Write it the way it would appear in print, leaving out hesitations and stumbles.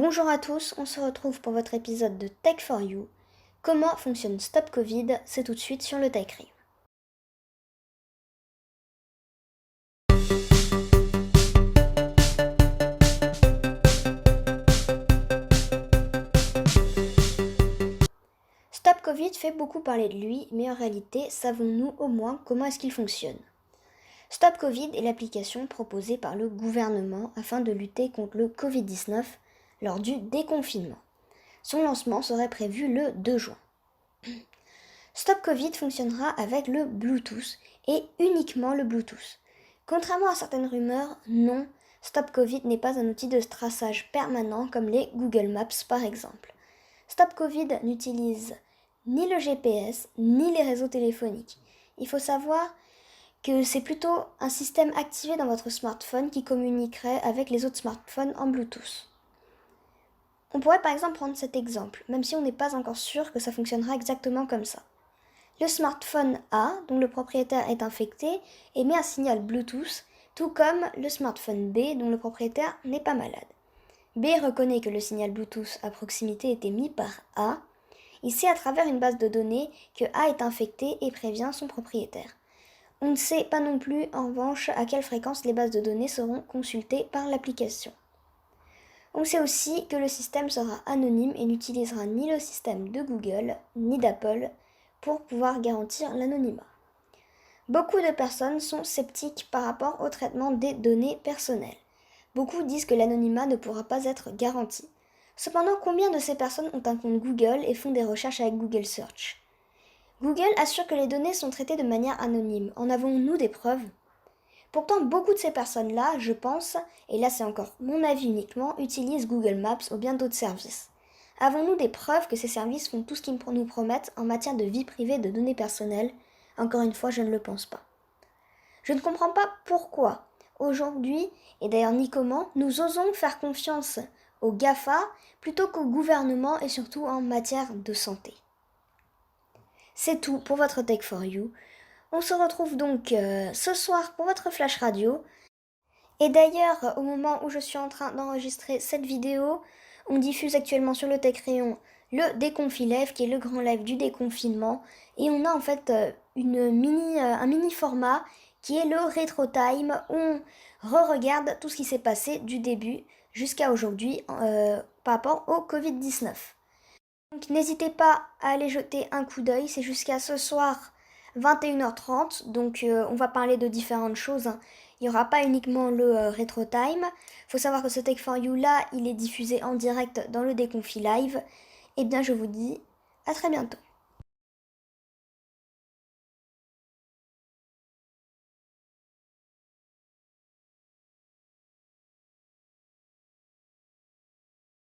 Bonjour à tous, on se retrouve pour votre épisode de Tech for You. Comment fonctionne Stop Covid? C'est tout de suite sur le TechRive. Stop Covid fait beaucoup parler de lui, mais en réalité, savons-nous au moins comment est-ce qu'il fonctionne? Stop Covid est l'application proposée par le gouvernement afin de lutter contre le Covid-19 lors du déconfinement. Son lancement serait prévu le 2 juin. Stop Covid fonctionnera avec le Bluetooth et uniquement le Bluetooth. Contrairement à certaines rumeurs, non, Stop Covid n'est pas un outil de traçage permanent comme les Google Maps par exemple. Stop Covid n'utilise ni le GPS ni les réseaux téléphoniques. Il faut savoir que c'est plutôt un système activé dans votre smartphone qui communiquerait avec les autres smartphones en Bluetooth. On pourrait par exemple prendre cet exemple, même si on n'est pas encore sûr que ça fonctionnera exactement comme ça. Le smartphone A, dont le propriétaire est infecté, émet un signal Bluetooth, tout comme le smartphone B, dont le propriétaire n'est pas malade. B reconnaît que le signal Bluetooth à proximité est émis par A. Il sait à travers une base de données que A est infecté et prévient son propriétaire. On ne sait pas non plus, en revanche, à quelle fréquence les bases de données seront consultées par l'application. On sait aussi que le système sera anonyme et n'utilisera ni le système de Google ni d'Apple pour pouvoir garantir l'anonymat. Beaucoup de personnes sont sceptiques par rapport au traitement des données personnelles. Beaucoup disent que l'anonymat ne pourra pas être garanti. Cependant, combien de ces personnes ont un compte Google et font des recherches avec Google Search? Google assure que les données sont traitées de manière anonyme. En avons-nous des preuves? Pourtant, beaucoup de ces personnes-là, je pense, et là c'est encore mon avis uniquement, utilisent Google Maps ou bien d'autres services. Avons-nous des preuves que ces services font tout ce qu'ils nous promettent en matière de vie privée et de données personnelles? Encore une fois, je ne le pense pas. Je ne comprends pas pourquoi, aujourd'hui, et d'ailleurs ni comment, nous osons faire confiance aux GAFA plutôt qu'au gouvernement et surtout en matière de santé. C'est tout pour votre Tech for You. On se retrouve donc ce soir pour votre flash radio. Et d'ailleurs, au moment où je suis en train d'enregistrer cette vidéo, on diffuse actuellement sur le TechRayon le Déconfi-Live, qui est le grand live du déconfinement. Et on a en fait un mini format qui est le Retro Time, où on re-regarde tout ce qui s'est passé du début jusqu'à aujourd'hui par rapport au Covid-19. Donc n'hésitez pas à aller jeter un coup d'œil, c'est jusqu'à ce soir 21h30, donc on va parler de différentes choses. Il n'y aura pas uniquement le Retro Time. Il faut savoir que ce Tech for You là, il est diffusé en direct dans le Déconfi Live. Et bien je vous dis à très bientôt.